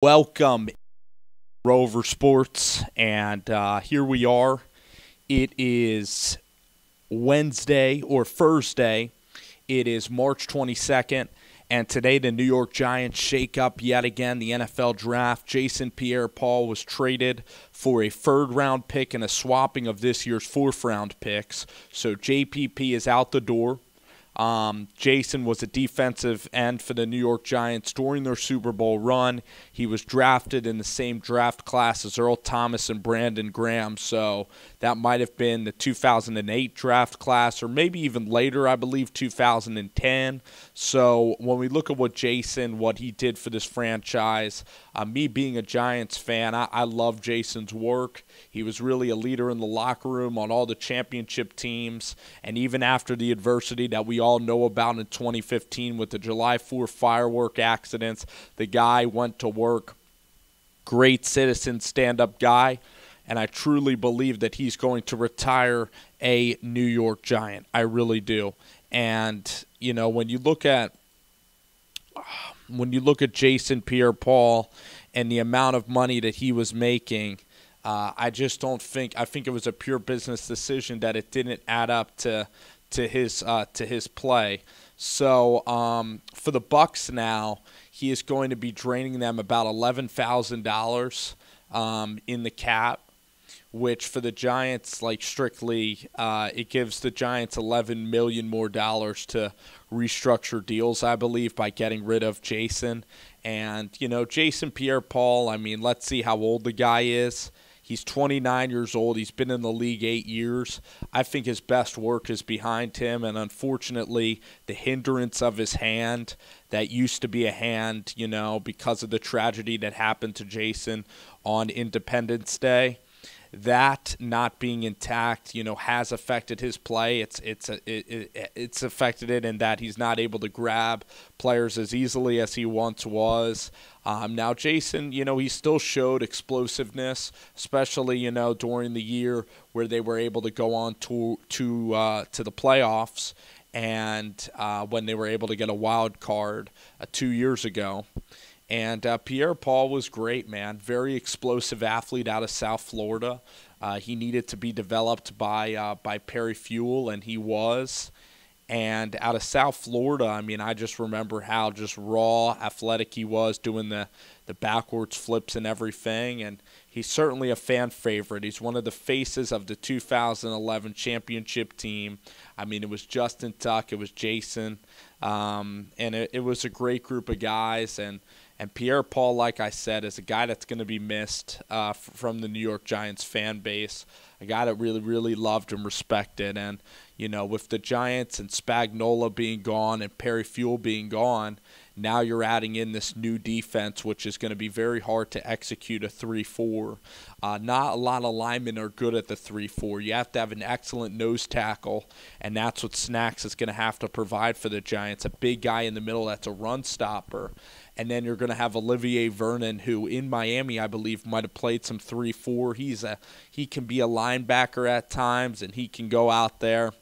Welcome, Rover Sports, and here we are. It is Wednesday or Thursday. It is March 22nd, and today the New York Giants shake up yet again the NFL draft. Jason Pierre-Paul was traded for a third-round pick and a swapping of this year's fourth-round picks. So JPP is out the door. Jason was a defensive end for the New York Giants during their Super Bowl run. He was drafted in the same draft class as Earl Thomas and Brandon Graham, so that might have been the 2008 draft class, or maybe even later, I believe 2010. So when we look at what he did for this franchise, me being a Giants fan, I love Jason's work. He was really a leader in the locker room on all the championship teams, and even after the adversity that we all know about in 2015 with the July 4th firework accidents, the guy went to work. Great citizen, stand-up guy, and I truly believe that he's going to retire a New York Giant. I really do. And you know, when you look at Jason Pierre-Paul and the amount of money that he was making, I just don't think. I think it was a pure business decision that it didn't add up to his play. So for the Bucs now, he is going to be draining them about $11,000 in the cap, which for the Giants, like strictly, it gives the Giants $11 million more dollars to restructure deals, I believe, by getting rid of Jason. And you know, Jason Pierre-Paul, I mean, let's see how old the guy is. He's 29 years old. He's been in the league 8 years. I think his best work is behind him, and unfortunately, the hindrance of his hand that used to be a hand, you know, because of the tragedy that happened to Jason on Independence Day, that not being intact, you know, has affected his play. It's affected it in that he's not able to grab players as easily as he once was. Now, Jason, you know, he still showed explosiveness, especially, you know, during the year where they were able to go on to the playoffs, and when they were able to get a wild card 2 years ago. And Pierre-Paul was great, man. Very explosive athlete out of South Florida. He needed to be developed by Perry Fuel, and he was. And out of South Florida, I mean, I just remember how just raw, athletic he was, doing the backwards flips and everything. And he's certainly a fan favorite. He's one of the faces of the 2011 championship team. I mean, it was Justin Tuck, it was Jason, and it was a great group of guys. And Pierre-Paul, like I said, is a guy that's going to be missed from the New York Giants fan base, a guy that really, really loved and respected. And, you know, with the Giants and Spagnuolo being gone and Perry Fuel being gone, now you're adding in this new defense, which is going to be very hard to execute a 3-4. Not a lot of linemen are good at the 3-4. You have to have an excellent nose tackle, and that's what Snacks is going to have to provide for the Giants, a big guy in the middle that's a run stopper. And then you're going to have Olivier Vernon, who in Miami, I believe, might have played some 3-4. He can be a linebacker at times, and he can go out there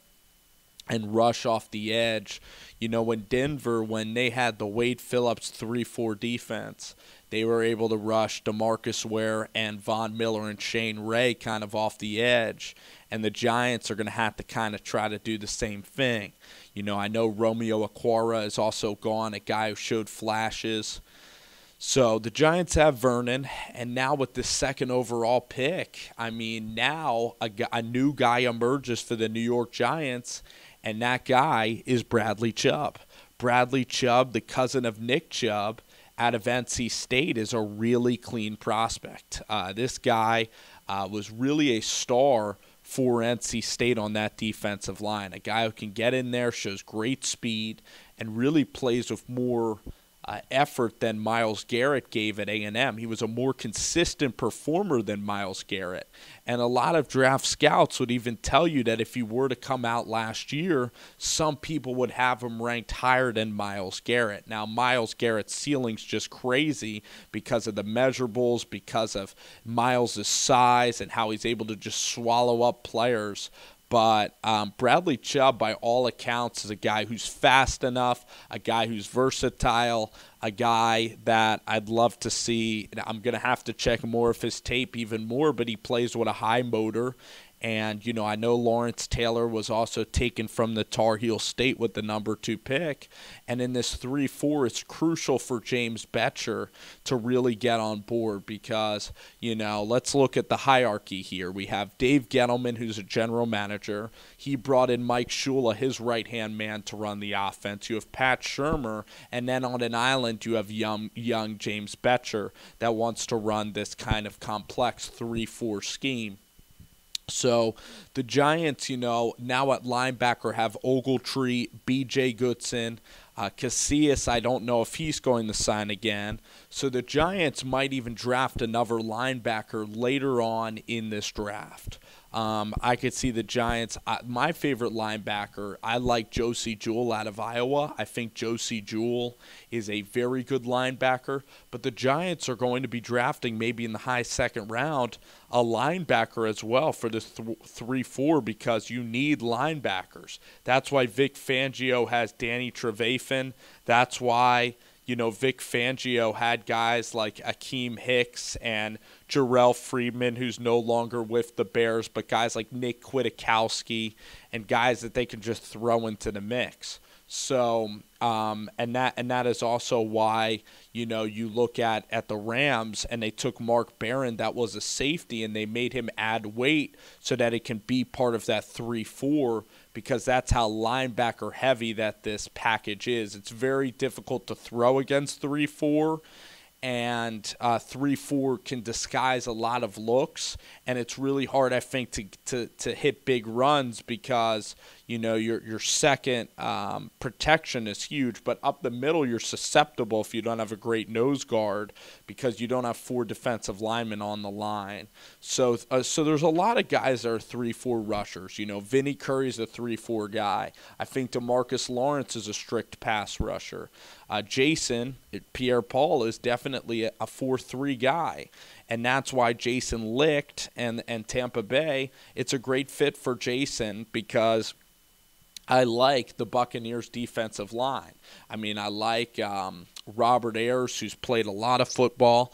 and rush off the edge. You know, when Denver, when they had the Wade Phillips 3-4 defense, they were able to rush DeMarcus Ware and Von Miller and Shane Ray kind of off the edge. And the Giants are going to have to kind of try to do the same thing. You know, I know Romeo Okwara is also gone, a guy who showed flashes. So the Giants have Vernon, and now with this second overall pick, I mean, now a new guy emerges for the New York Giants, and that guy is Bradley Chubb. Bradley Chubb, the cousin of Nick Chubb, out of NC State, is a really clean prospect. This guy was really a star for NC State on that defensive line. A guy who can get in there, shows great speed, and really plays with more effort than Myles Garrett gave at A&M. He was a more consistent performer than Myles Garrett. And a lot of draft scouts would even tell you that if he were to come out last year, some people would have him ranked higher than Myles Garrett. Now, Myles Garrett's ceiling's just crazy because of the measurables, because of Myles' size and how he's able to just swallow up players. But Bradley Chubb, by all accounts, is a guy who's fast enough, a guy who's versatile, a guy that I'd love to see. I'm going to have to check more of his tape even more, but he plays with a high motor. And, I know Lawrence Taylor was also taken from the Tar Heel State with the number 2 pick. And in this 3-4, it's crucial for James Bettcher to really get on board because, let's look at the hierarchy here. We have Dave Gettleman, who's a general manager. He brought in Mike Shula, his right-hand man, to run the offense. You have Pat Shurmur, and then on an island you have young James Bettcher that wants to run this kind of complex 3-4 scheme. So the Giants, now at linebacker have Ogletree, B.J. Goodson, Casillas. I don't know if he's going to sign again. So the Giants might even draft another linebacker later on in this draft. I could see the Giants. My favorite linebacker, I like Josie Jewell out of Iowa. I think Josie Jewell is a very good linebacker. But the Giants are going to be drafting maybe in the high second round a linebacker as well for this 3-4 because you need linebackers. That's why Vic Fangio has Danny Trevathan. That's why Vic Fangio had guys like Akeem Hicks and Jarrell Friedman, who's no longer with the Bears, but guys like Nick Kwiatkowski and guys that they can just throw into the mix. So, and that is also why, you look at the Rams and they took Mark Barron, that was a safety, and they made him add weight so that it can be part of that 3-4 because that's how linebacker heavy that this package is. It's very difficult to throw against 3-4. And 3-4 can disguise a lot of looks, and it's really hard, I think, to hit big runs because your second protection is huge, but up the middle you're susceptible if you don't have a great nose guard because you don't have 4 defensive linemen on the line. So there's a lot of guys that are 3-4 rushers. Vinny Curry's a 3-4 guy. I think DeMarcus Lawrence is a strict pass rusher. Jason Pierre-Paul is definitely a 4-3 guy, and that's why Jason Licht and Tampa Bay, it's a great fit for Jason because I like the Buccaneers' defensive line. I mean, I like Robert Ayers, who's played a lot of football.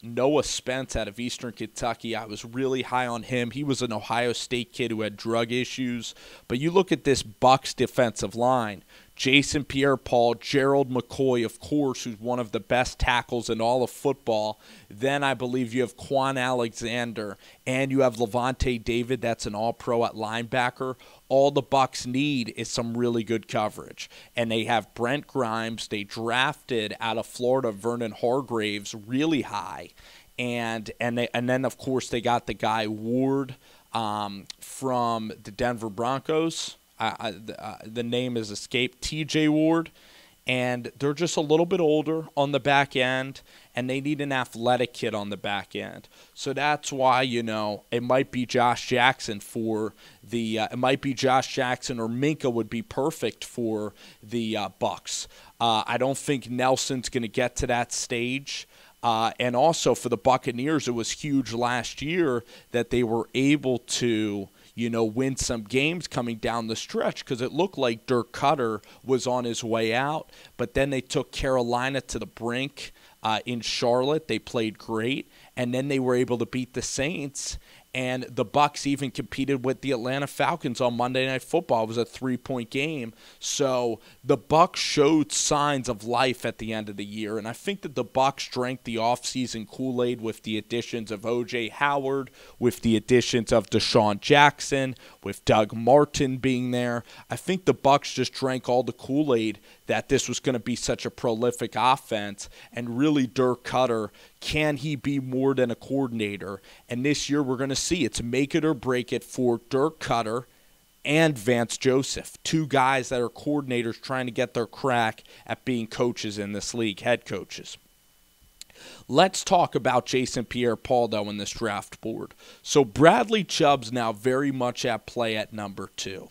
Noah Spence out of Eastern Kentucky, I was really high on him. He was an Ohio State kid who had drug issues. But you look at this Bucs defensive line. Jason Pierre-Paul, Gerald McCoy, of course, who's one of the best tackles in all of football. Then I believe you have Quan Alexander, and you have Levante David, that's an all-pro at linebacker. All the Bucs need is some really good coverage. And they have Brent Grimes. They drafted out of Florida Vernon Hargraves really high. And then, of course, they got the guy Ward from the Denver Broncos. The name has escaped, T.J. Ward, and they're just a little bit older on the back end, and they need an athletic kid on the back end. So that's why, it might be Josh Jackson for the it might be Josh Jackson or Minka would be perfect for the Bucs. I don't think Nelson's going to get to that stage. And also for the Buccaneers, it was huge last year that they were able to win some games coming down the stretch because it looked like Dirk Cutter was on his way out. But then they took Carolina to the brink in Charlotte. They played great. And then they were able to beat the Saints. And the Bucs even competed with the Atlanta Falcons on Monday Night Football. It was a 3-point game. So the Bucs showed signs of life at the end of the year. And I think that the Bucs drank the offseason Kool-Aid with the additions of O.J. Howard, with the additions of Deshaun Jackson, with Doug Martin being there. I think the Bucs just drank all the Kool-Aid that this was going to be such a prolific offense. And really, Dirk Cutter, can he be more than a coordinator? And this year we're going to see it's make it or break it for Dirk Cutter and Vance Joseph, 2 guys that are coordinators trying to get their crack at being coaches in this league, head coaches. Let's talk about Jason Pierre-Paul, though, in this draft board. So Bradley Chubb's now very much at play at number 2.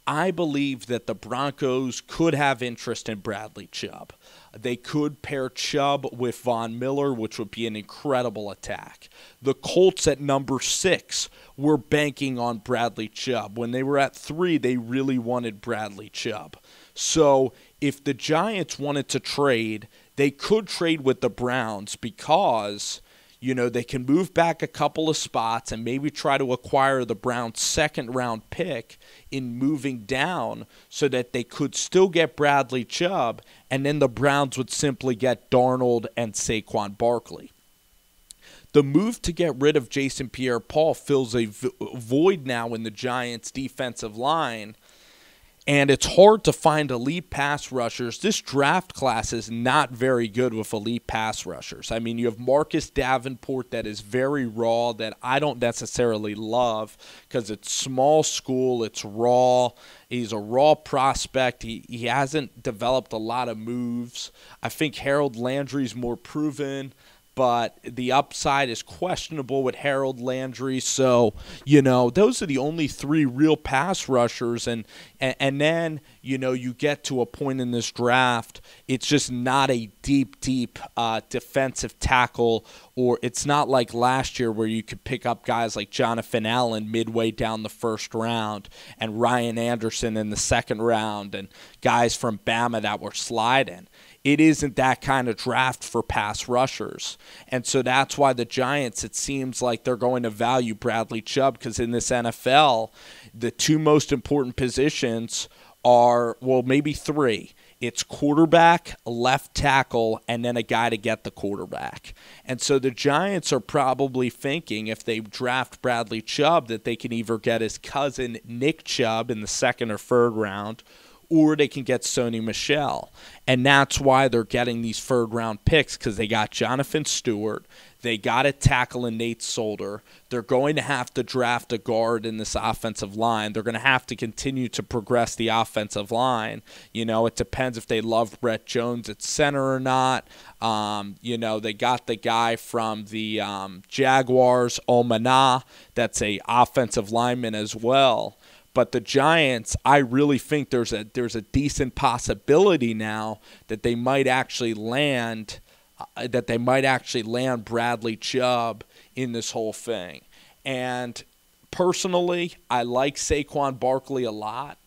I believe that the Broncos could have interest in Bradley Chubb. They could pair Chubb with Von Miller, which would be an incredible attack. The Colts at number 6 were banking on Bradley Chubb. When they were at 3, they really wanted Bradley Chubb. So if the Giants wanted to trade, they could trade with the Browns because, they can move back a couple of spots and maybe try to acquire the Browns' second-round pick in moving down so that they could still get Bradley Chubb, and then the Browns would simply get Darnold and Saquon Barkley. The move to get rid of Jason Pierre-Paul fills a void now in the Giants' defensive line, and it's hard to find elite pass rushers. This draft class is not very good with elite pass rushers. I mean, you have Marcus Davenport that is very raw that I don't necessarily love because it's small school, it's raw. He's a raw prospect. He hasn't developed a lot of moves. I think Harold Landry's more proven, but the upside is questionable with Harold Landry. So, those are the only three real pass rushers. And then, you get to a point in this draft, it's just not a deep defensive tackle, or it's not like last year where you could pick up guys like Jonathan Allen midway down the first round and Ryan Anderson in the second round and guys from Bama that were sliding. It isn't that kind of draft for pass rushers. And so that's why the Giants, it seems like they're going to value Bradley Chubb, because in this NFL, the two most important positions are, maybe three. It's quarterback, left tackle, and then a guy to get the quarterback. And so the Giants are probably thinking if they draft Bradley Chubb that they can either get his cousin Nick Chubb in the second or third round, or they can get Sony Michel. And that's why they're getting these third-round picks, because they got Jonathan Stewart. They got a tackle in Nate Solder. They're going to have to draft a guard in this offensive line. They're going to have to continue to progress the offensive line. It depends if they love Brett Jones at center or not. They got the guy from the Jaguars, Omana. That's a offensive lineman as well. But the Giants, I really think there's a decent possibility now that they might actually land Bradley Chubb in this whole thing. And personally, I like Saquon Barkley a lot.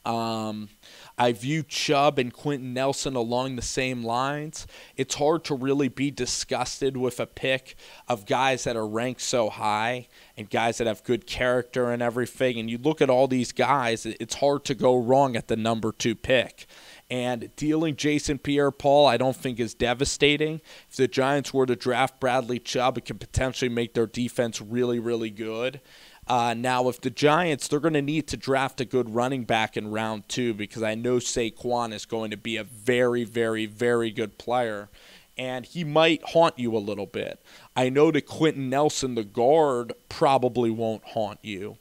I view Chubb and Quentin Nelson along the same lines. It's hard to really be disgusted with a pick of guys that are ranked so high and guys that have good character and everything. And you look at all these guys, it's hard to go wrong at the number 2 pick. And dealing Jason Pierre-Paul, I don't think is devastating. If the Giants were to draft Bradley Chubb, it could potentially make their defense really, really good. Now, if the Giants, they're going to need to draft a good running back in round 2, because I know Saquon is going to be a very, very, very good player, and he might haunt you a little bit. I know that Quentin Nelson, the guard, probably won't haunt you,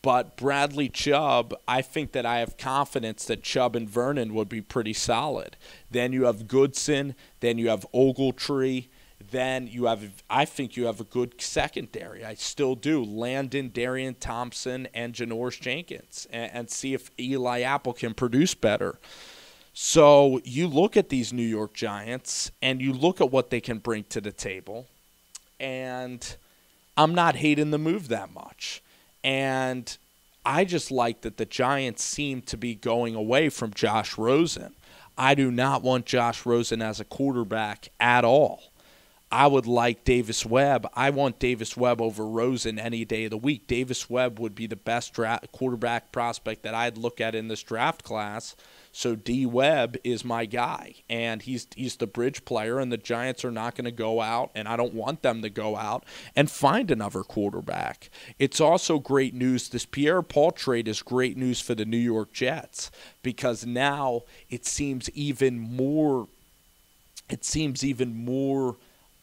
but Bradley Chubb, I think that I have confidence that Chubb and Vernon would be pretty solid. Then you have Goodson, then you have Ogletree. Then I think you have a good secondary. I still do. Landon, Darian Thompson, and Janoris Jenkins, and see if Eli Apple can produce better. So you look at these New York Giants, and you look at what they can bring to the table, and I'm not hating the move that much. And I just like that the Giants seem to be going away from Josh Rosen. I do not want Josh Rosen as a quarterback at all. I would like Davis Webb. I want Davis Webb over Rosen any day of the week. Davis Webb would be the best quarterback prospect that I'd look at in this draft class. So D. Webb is my guy, and he's the bridge player, and the Giants are not going to go out, and I don't want them to go out and find another quarterback. It's also great news. This Pierre-Paul trade is great news for the New York Jets, because now it seems even more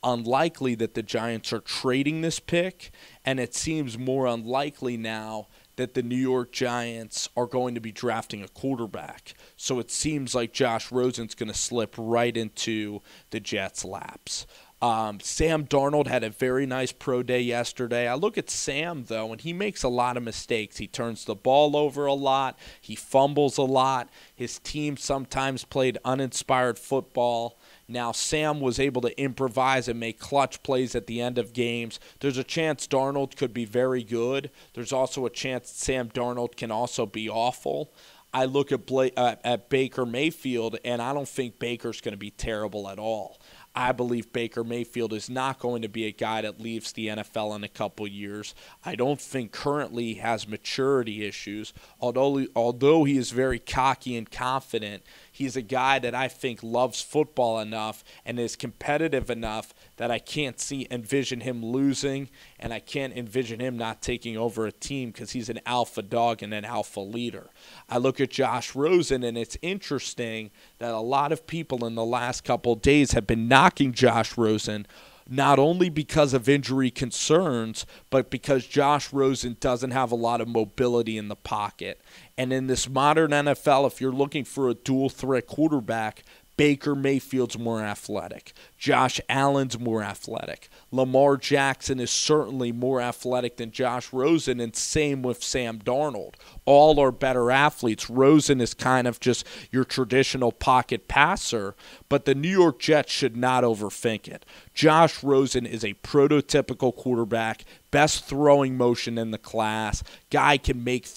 unlikely that the Giants are trading this pick, and it seems more unlikely now that the New York Giants are going to be drafting a quarterback. So it seems like Josh Rosen's going to slip right into the Jets' laps. Sam Darnold had a very nice pro day yesterday. I look at Sam, though, and he makes a lot of mistakes. He turns the ball over a lot. He fumbles a lot. His team sometimes played uninspired football. Now, Sam was able to improvise and make clutch plays at the end of games. There's a chance Darnold could be very good. There's also a chance Sam Darnold can also be awful. I look at Baker Mayfield, and I don't think Baker's going to be terrible at all. I believe Baker Mayfield is not going to be a guy that leaves the NFL in a couple years. I don't think currently he has maturity issues. Although he is very cocky and confident, he's a guy that I think loves football enough and is competitive enough that I can't envision him losing, and I can't envision him not taking over a team because he's an alpha dog and an alpha leader. I look at Josh Rosen, and it's interesting that a lot of people in the last couple of days have been knocking Josh Rosen, not only because of injury concerns, but because Josh Rosen doesn't have a lot of mobility in the pocket. And in this modern NFL, if you're looking for a dual-threat quarterback, Baker Mayfield's more athletic. Josh Allen's more athletic. Lamar Jackson is certainly more athletic than Josh Rosen, and same with Sam Darnold. All are better athletes. Rosen is kind of just your traditional pocket passer, but the New York Jets should not overthink it. Josh Rosen is a prototypical quarterback, best throwing motion in the class. Guy can make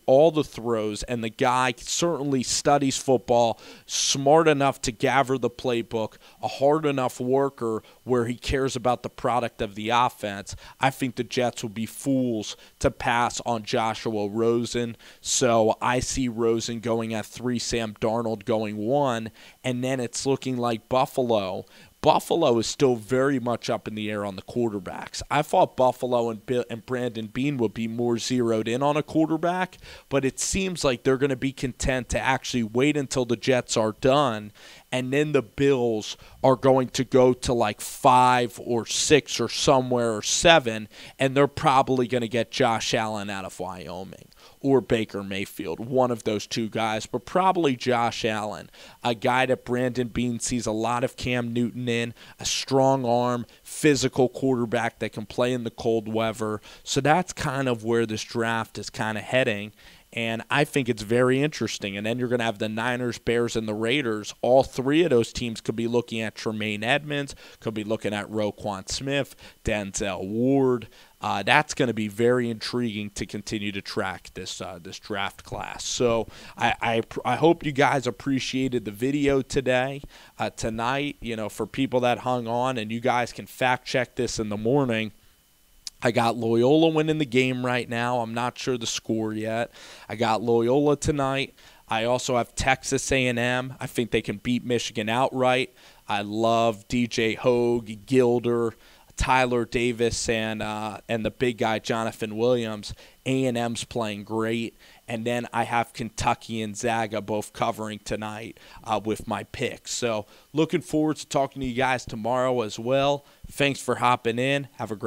all the throws, and the guy certainly studies football, smart enough to gather the playbook, a hard enough worker where he cares about the product of the offense. I think the Jets will be fools to pass on Joshua Rosen. So I see Rosen going at 3, Sam Darnold going 1, and then it's looking like Buffalo. Buffalo is still very much up in the air on the quarterbacks. I thought Buffalo and Brandon Beane would be more zeroed in on a quarterback, but it seems like they're going to be content to actually wait until the Jets are done, and then the Bills are going to go to like 5 or 6 or somewhere or 7, and they're probably going to get Josh Allen out of Wyoming or Baker Mayfield, one of those two guys, but probably Josh Allen, a guy that Brandon Beane sees a lot of Cam Newton in, a strong arm, physical quarterback that can play in the cold weather. So that's kind of where this draft is kind of heading. And I think it's very interesting. And then you're going to have the Niners, Bears, and the Raiders. All 3 of those teams could be looking at Tremaine Edmonds, could be looking at Roquan Smith, Denzel Ward. That's going to be very intriguing to continue to track this draft class. So I hope you guys appreciated the video tonight. For people that hung on, and you guys can fact check this in the morning. I got Loyola winning the game right now. I'm not sure the score yet. I got Loyola tonight. I also have Texas A&M. I think they can beat Michigan outright. I love DJ Hogue, Gilder, Tyler Davis, and the big guy Jonathan Williams. A&M's playing great. And then I have Kentucky and Zaga both covering tonight with my picks. So looking forward to talking to you guys tomorrow as well. Thanks for hopping in. Have a great